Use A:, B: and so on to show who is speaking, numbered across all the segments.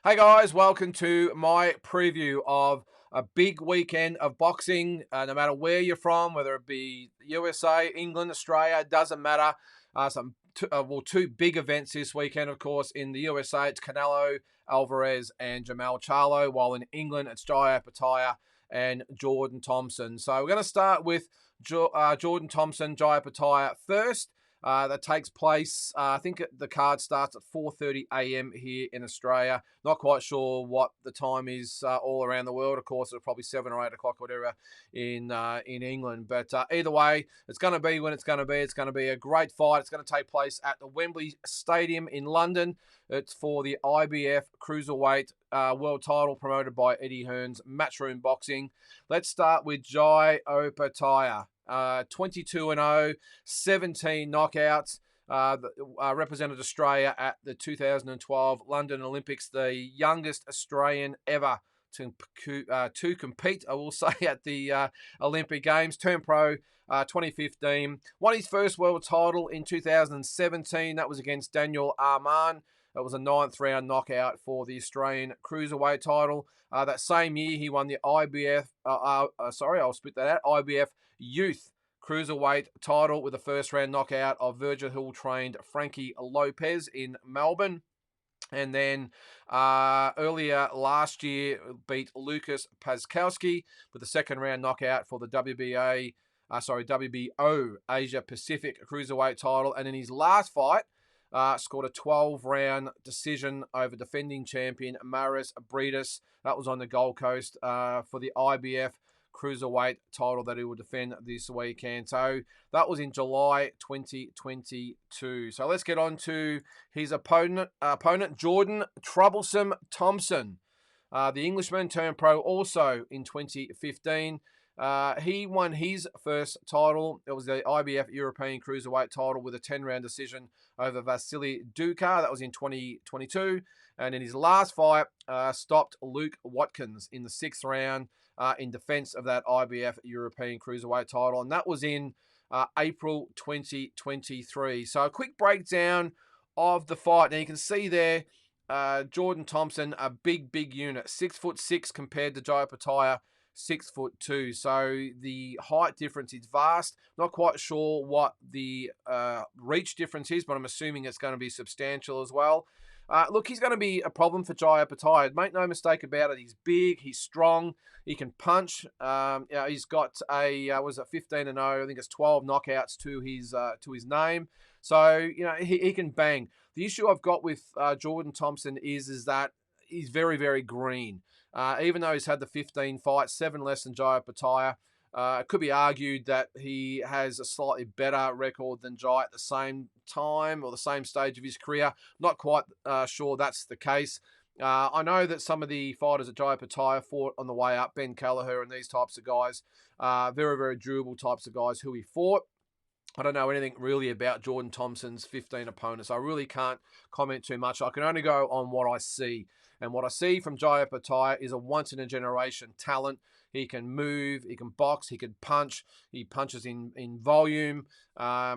A: Hey guys, welcome to my preview of a big weekend of boxing. No matter where you're from, whether it be USA, England, Australia, doesn't matter. Two big events this weekend, of course. In the USA, it's CANELO Alvarez and CHARLO, while in England, it's Jai OPETAIA and Jordan Thompson. So we're going to start with Jordan Thompson, Jai OPETAIA first. That takes place, I think the card starts at 4:30 a.m. here in Australia. Not quite sure what the time is all around the world. Of course, it's probably 7 or 8 o'clock, whatever, in England. But either way, it's going to be when it's going to be. It's going to be a great fight. It's going to take place at the Wembley Stadium in London. It's for the IBF Cruiserweight world title promoted by Eddie Hearn's Matchroom Boxing. Let's start with Jai OPETAIA. 22-0, 17 knockouts. Represented Australia at the 2012 London Olympics, the youngest Australian ever to compete, I will say, at the Olympic Games. Turned pro 2015. Won his first world title in 2017. That was against Daniel Arman. That was a 9th round knockout for the Australian Cruiserweight title. That same year, he won the IBF, IBF Youth Cruiserweight title with a first round knockout of Virgil Hill trained Frankie Lopez in Melbourne. And then earlier last year, beat Lucas Paskowski with a second round knockout for the WBO Asia Pacific Cruiserweight title. And in his last fight, scored a 12-round decision over defending champion Maris Breidis. That was on the Gold Coast for the IBF Cruiserweight title that he will defend this weekend. So that was in July 2022. So let's get on to his opponent Jordan Troublesome Thompson. The Englishman turned pro also in 2015. He won his first title. It was the IBF European Cruiserweight title with a 10-round decision over Vasily Duka. That was in 2022. And in his last fight, stopped Luke Watkins in the 6th round in defense of that IBF European Cruiserweight title. And that was in April 2023. So a quick breakdown of the fight. Now you can see there, Jordan Thompson, a big unit, 6'6" compared to Jai OPETAIA, 6'2". So the height difference is vast. Not quite sure what the reach difference is, but I'm assuming it's going to be substantial as well. Look, he's going to be a problem for Jai OPETAIA. Make no mistake about it. He's big. He's strong. He can punch. He's got a 15-0. I think it's 12 knockouts to his name. So he can bang. The issue I've got with Jordan Thompson is that he's very green. Even though he's had the 15 fights, 7 less than Jai OPETAIA. It could be argued that he has a slightly better record than Jai at the same time or the same stage of his career. Not quite sure that's the case. I know that some of the fighters that Jai OPETAIA fought on the way up, Ben Kelleher and these types of guys, very durable types of guys who he fought. I don't know anything really about Jordan Thompson's 15 opponents. I really can't comment too much. I can only go on what I see. And what I see from Jai OPETAIA is a once-in-a-generation talent. He can move, he can box, he can punch. He punches in volume.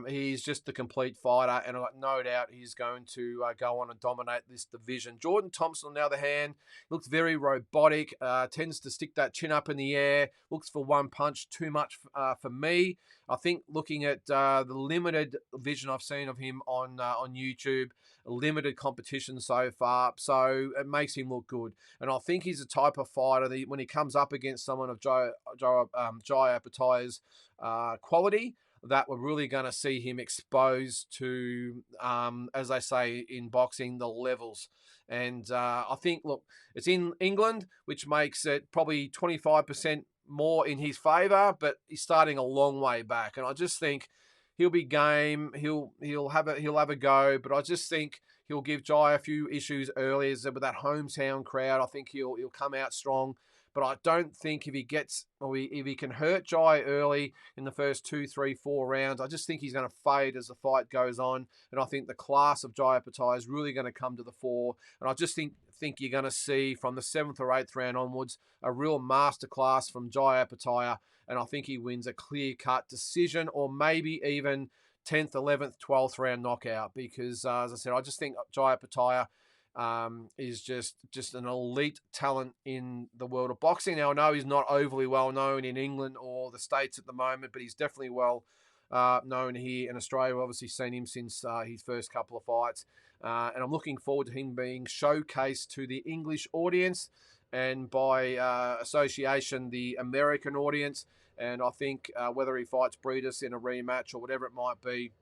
A: He's just the complete fighter, and I've got no doubt he's going to go on and dominate this division. Jordan Thompson, on the other hand, looks very robotic, tends to stick that chin up in the air, looks for one punch too much for me. I think looking at the limited vision I've seen of him on YouTube, limited competition so far, so it makes him look good. And I think he's the type of fighter that when he comes up against someone of Jai OPETAIA's quality, that we're really going to see him exposed to, as they say in boxing, the levels. And I think, look, it's in England, which makes it probably 25% more in his favour, but he's starting a long way back. And I just think he'll be game. He'll have a go, but I just think he'll give Jai a few issues early with that hometown crowd. I think he'll come out strong. But I don't think if he can hurt Jai early in the first 2, 3, 4 rounds, I just think he's going to fade as the fight goes on. And I think the class of Jai OPETAIA is really going to come to the fore. And I just think you're going to see from the 7th or 8th round onwards a real masterclass from Jai OPETAIA. And I think he wins a clear-cut decision or maybe even 10th, 11th, 12th round knockout because, as I said, I just think Jai OPETAIA is just an elite talent in the world of boxing. Now, I know he's not overly well known in England or the States at the moment, but he's definitely well known here in Australia. We've obviously seen him since his first couple of fights. And I'm looking forward to him being showcased to the English audience and by association, the American audience. And I think whether he fights Breedis in a rematch or whatever it might be,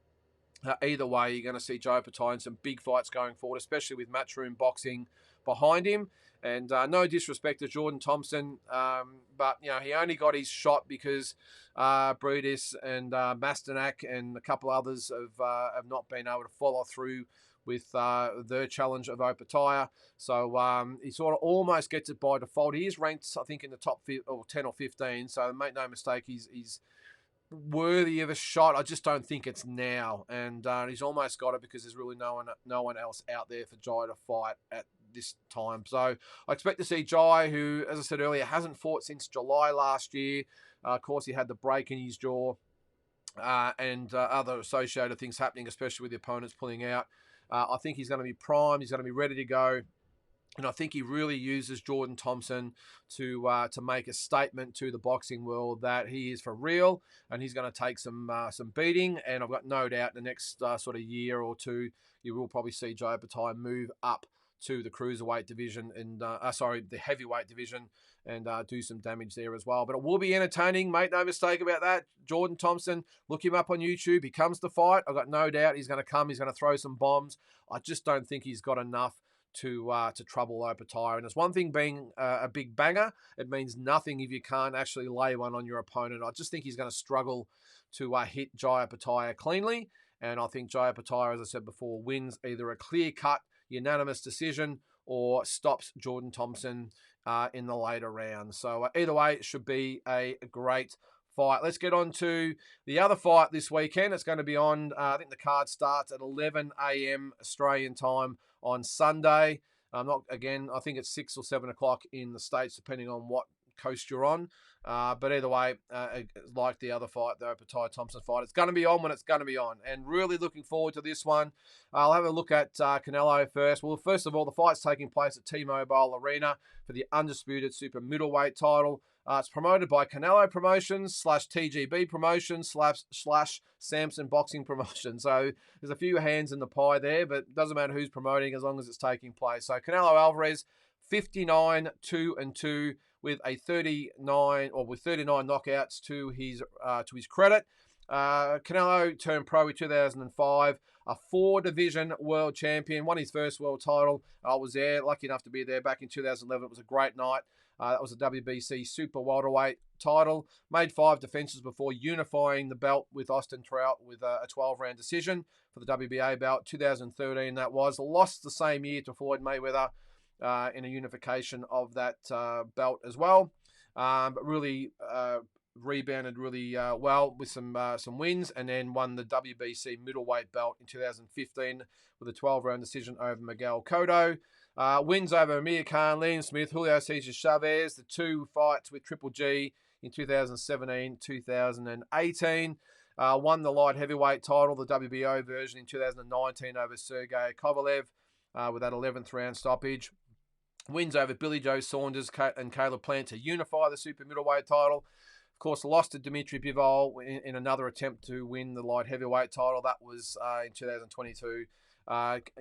A: either way, you're going to see Joe Opetaia in some big fights going forward, especially with Matchroom Boxing behind him. And no disrespect to Jordan Thompson, but he only got his shot because Breedis and Masternak and a couple others have not been able to follow through with their challenge of Opetaia. So he sort of almost gets it by default. He is ranked, I think, in the top 10 or 15. So make no mistake, he's worthy of a shot. I just don't think it's now, and he's almost got it because there's really no one else out there for Jai to fight at this time. So I expect to see Jai, who, as I said earlier, hasn't fought since July last year. Of course, he had the break in his jaw and other associated things happening, especially with the opponents pulling out. I think he's going to be primed. He's going to be ready to go. And I think he really uses Jordan Thompson to make a statement to the boxing world that he is for real and he's going to take some beating. And I've got no doubt in the next sort of year or two, you will probably see Joe Opetaia move up to the cruiserweight division and the heavyweight division and do some damage there as well. But it will be entertaining, make no mistake about that. Jordan Thompson, look him up on YouTube. He comes to fight. I've got no doubt he's going to come. He's going to throw some bombs. I just don't think he's got enough to trouble Opetaia. And it's one thing being a big banger. It means nothing if you can't actually lay one on your opponent. I just think he's going to struggle to hit Jai Opetaia cleanly. And I think Jai Opetaia, as I said before, wins either a clear-cut, unanimous decision or stops Jordan Thompson in the later rounds. So either way, it should be a great fight. Let's get on to the other fight this weekend. It's going to be on, I think the card starts at 11 a.m. Australian time on Sunday. I think it's 6 or 7 o'clock in the States, depending on what coast you're on. But either way, like the other fight, the Opetaia-Thompson fight, it's going to be on when it's going to be on. And really looking forward to this one. I'll have a look at Canelo first. Well, first of all, the fight's taking place at T-Mobile Arena for the undisputed super middleweight title. It's promoted by Canelo Promotions / TGB Promotions / Samson Boxing Promotions. So there's a few hands in the pie there, but it doesn't matter who's promoting as long as it's taking place. So Canelo Alvarez, 59-2-2 with 39 knockouts to his credit. Canelo turned pro in 2005, a 4-division world champion, won his first world title. I was there, lucky enough to be there back in 2011. It was a great night. That was a WBC super welterweight title. Made 5 defenses before unifying the belt with Austin Trout with a 12-round decision for the WBA belt. 2013 that was. Lost the same year to Floyd Mayweather in a unification of that belt as well. But really rebounded really well with some wins, and then won the WBC middleweight belt in 2015 with a 12-round decision over Miguel Cotto. Wins over Amir Khan, Liam Smith, Julio Cesar Chavez, the 2 fights with Triple G in 2017, 2018. Won the light heavyweight title, the WBO version, in 2019 over Sergey Kovalev with that 11th round stoppage. Wins over Billy Joe Saunders and Caleb Plant to unify the super middleweight title. Of course, lost to Dmitry Bivol in another attempt to win the light heavyweight title. That was in 2022.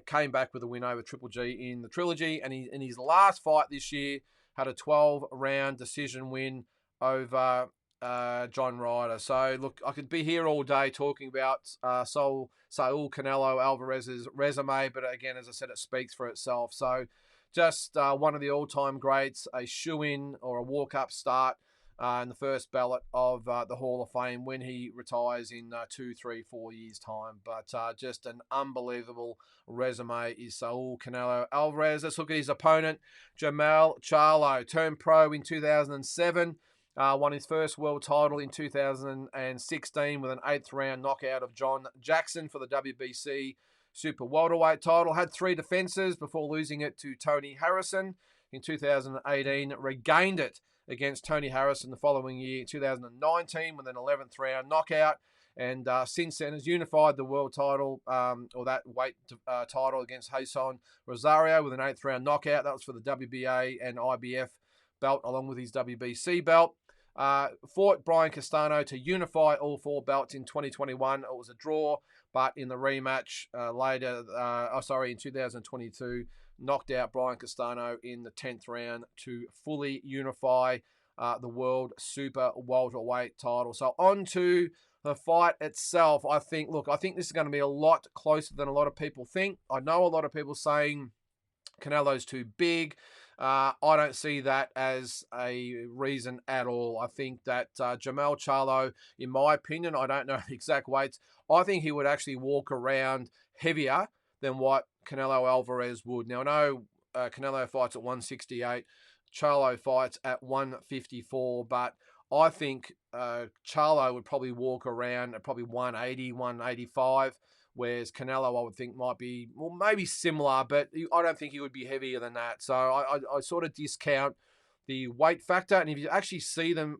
A: Came back with a win over Triple G in the trilogy, and in his last fight this year had a 12-round decision win over John Ryder. So look, I could be here all day talking about Saul Canelo Alvarez's resume, but again, as I said, it speaks for itself. So just one of the all-time greats, a shoe-in or a walk-up start in the first ballot of the Hall of Fame when he retires in 2, 3, 4 years' time. But just an unbelievable resume is Saul Canelo Alvarez. Let's look at his opponent, JERMELL CHARLO. Turned pro in 2007. Won his first world title in 2016 with an 8th round knockout of John Jackson for the WBC super welterweight title. Had 3 defenses before losing it to Tony Harrison in 2018. Regained it against Tony Harrison the following year, 2019, with an 11th round knockout. And since then has unified the world title, or that weight title, against Jason Rosario with an 8th round knockout. That was for the WBA and IBF belt, along with his WBC belt. Fought Brian Castano to unify all 4 belts in 2021. It was a draw, but in the rematch in 2022, knocked out Brian Castano in the 10th round to fully unify the world super welterweight title. So on to the fight itself. I think this is going to be a lot closer than a lot of people think. I know a lot of people saying Canelo's too big. I don't see that as a reason at all. I think that Jermell Charlo, in my opinion, I don't know the exact weights, I think he would actually walk around heavier than what Canelo Alvarez would. Now, I know Canelo fights at 168, Charlo fights at 154, but I think Charlo would probably walk around at probably 180, 185, whereas Canelo, I would think, might be, well, maybe similar, but I don't think he would be heavier than that. So I sort of discount the weight factor. And if you actually see them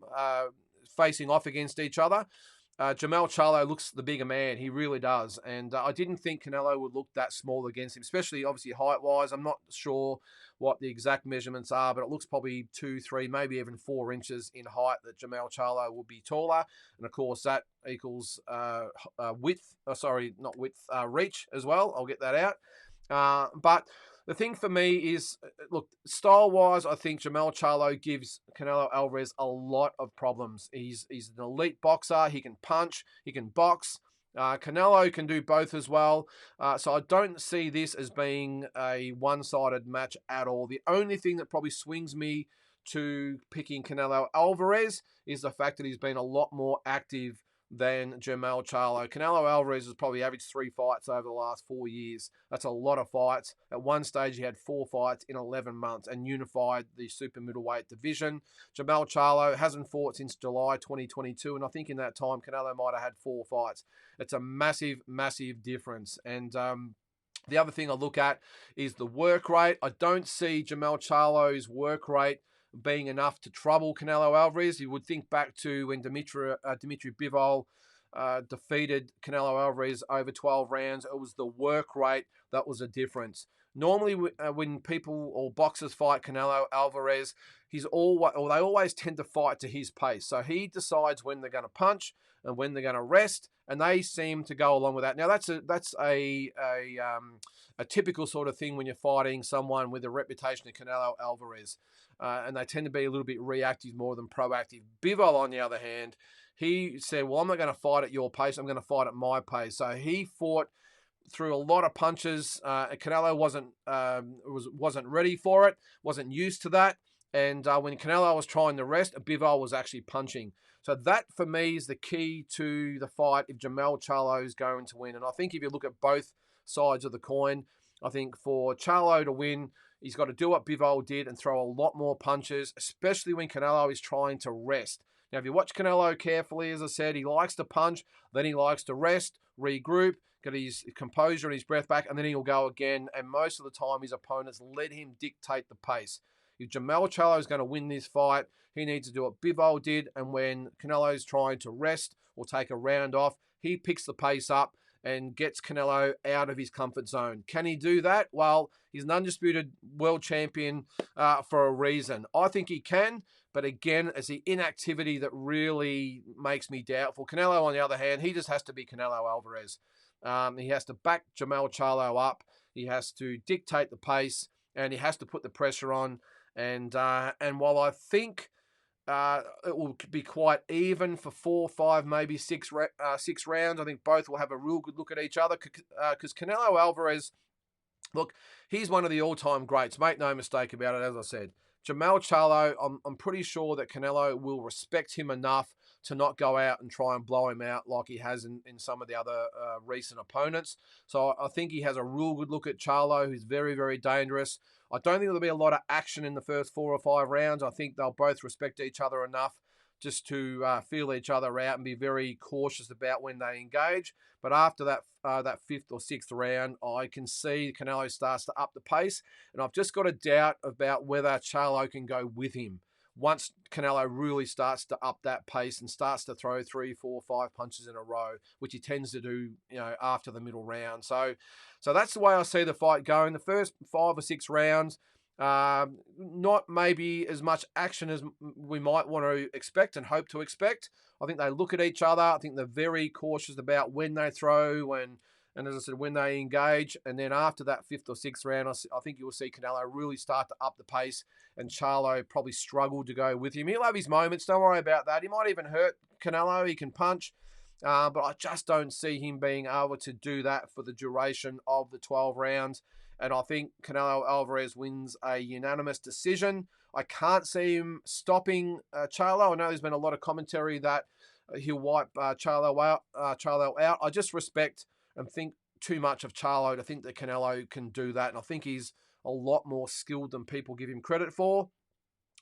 A: facing off against each other, Jermell Charlo looks the bigger man. He really does. And I didn't think Canelo would look that small against him, especially obviously height-wise. I'm not sure what the exact measurements are, but it looks probably 2, 3, maybe even 4 inches in height that Jermell Charlo will be taller. And of course, that equals reach as well. I'll get that out. But the thing for me is, look, style-wise, I think Jermell Charlo gives Canelo Alvarez a lot of problems. He's an elite boxer. He can punch. He can box. Canelo can do both as well. So I don't see this as being a one-sided match at all. The only thing that probably swings me to picking Canelo Alvarez is the fact that he's been a lot more active than Jermell Charlo. Canelo Alvarez has probably averaged 3 fights over the last 4 years. That's a lot of fights. At one stage, he had 4 fights in 11 months and unified the super middleweight division. Jermell Charlo hasn't fought since July 2022, and I think in that time, Canelo might have had 4 fights. It's a massive, massive difference. And the other thing I look at is the work rate. I don't see Jermell Charlo's work rate being enough to trouble Canelo Alvarez. You would think back to when Dimitri Bivol defeated Canelo Alvarez over 12 rounds. It was the work rate that was a difference. Normally, when people or boxers fight Canelo Alvarez, they always tend to fight to his pace. So he decides when they're going to punch and when they're going to rest, and they seem to go along with that. Now, that's a typical sort of thing when you're fighting someone with a reputation of Canelo Alvarez. And they tend to be a little bit reactive more than proactive. Bivol, on the other hand, he said, well, I'm not going to fight at your pace. I'm going to fight at my pace. So he fought through a lot of punches. Canelo wasn't ready for it, wasn't used to that. And when Canelo was trying to rest, Bivol was actually punching. So that, for me, is the key to the fight if Jermell Charlo is going to win. And I think if you look at both sides of the coin, I think for Charlo to win, he's got to do what Bivol did and throw a lot more punches, especially when Canelo is trying to rest. Now, if you watch Canelo carefully, as I said, he likes to punch, then he likes to rest, regroup, get his composure and his breath back, and then he'll go again. And most of the time, his opponents let him dictate the pace. If Jermell Charlo is going to win this fight, he needs to do what Bivol did, and when Canelo is trying to rest or take a round off, he picks the pace up and gets Canelo out of his comfort zone. Can he do that? Well, he's an undisputed world champion for a reason. I think he can, but again, it's the inactivity that really makes me doubtful. Canelo, on the other hand, he just has to be Canelo Alvarez. He has to back Jermell Charlo up. He has to dictate the pace, and he has to put the pressure on. And while I think it will be quite even for 4, 5, maybe 6 rounds, I think both will have a real good look at each other, because Canelo Alvarez, look, he's one of the all-time greats. Make no mistake about it, as I said. Jermell Charlo, I'm pretty sure that Canelo will respect him enough to not go out and try and blow him out like he has in some of the other recent opponents. So I think he has a real good look at Charlo, who's very, very dangerous. I don't think there'll be a lot of action in the first 4 or 5 rounds. I think they'll both respect each other enough just to feel each other out and be very cautious about when they engage. But after that 5th or 6th round, I can see Canelo starts to up the pace. And I've just got a doubt about whether Charlo can go with him. once Canelo really starts to up that pace and starts to throw 3, 4, 5 punches in a row, which he tends to do, after the middle round. So that's the way I see the fight going. The first 5 or 6 rounds, not maybe as much action as we might want to expect and hope to expect. I think they look at each other. I think they're very cautious about when they throw and as I said, when they engage. And then after that 5th or 6th round, I think you will see Canelo really start to up the pace, and Charlo probably struggle to go with him. He'll have his moments. Don't worry about that. He might even hurt Canelo. He can punch. But I just don't see him being able to do that for the duration of the 12 rounds. And I think Canelo Alvarez wins a unanimous decision. I can't see him stopping Charlo. I know there's been a lot of commentary that he'll wipe Charlo out. I just respect and think too much of Charlo to think that Canelo can do that. And I think he's a lot more skilled than people give him credit for.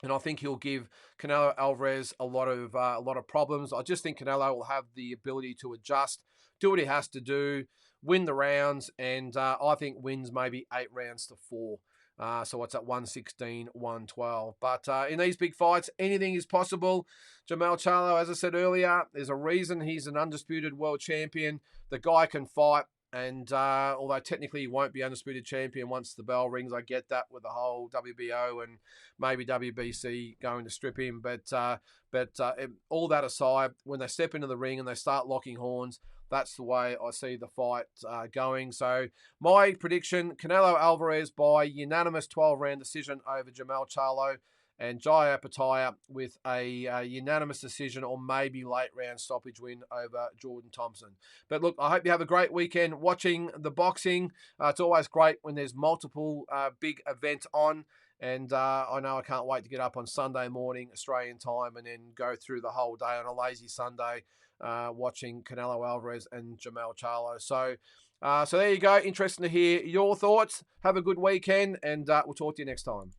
A: And I think he'll give Canelo Alvarez a lot of problems. I just think Canelo will have the ability to adjust, do what he has to do, win the rounds, and I think wins maybe 8 rounds to 4. So it's at 116, 112. But in these big fights, anything is possible. Jermell Charlo, as I said earlier, there's a reason he's an undisputed world champion. The guy can fight. And although technically he won't be undisputed champion once the bell rings, I get that with the whole WBO and maybe WBC going to strip him. But all that aside, when they step into the ring and they start locking horns, that's the way I see the fight going. So my prediction, Canelo Alvarez by unanimous 12-round decision over Jermell Charlo, and Jai OPETAIA with a unanimous decision or maybe late round stoppage win over Jordan Thompson. But look, I hope you have a great weekend watching the boxing. It's always great when there's multiple big events on. And I know I can't wait to get up on Sunday morning, Australian time, and then go through the whole day on a lazy Sunday watching Canelo Alvarez and Jermell Charlo. So there you go. Interesting to hear your thoughts. Have a good weekend, and we'll talk to you next time.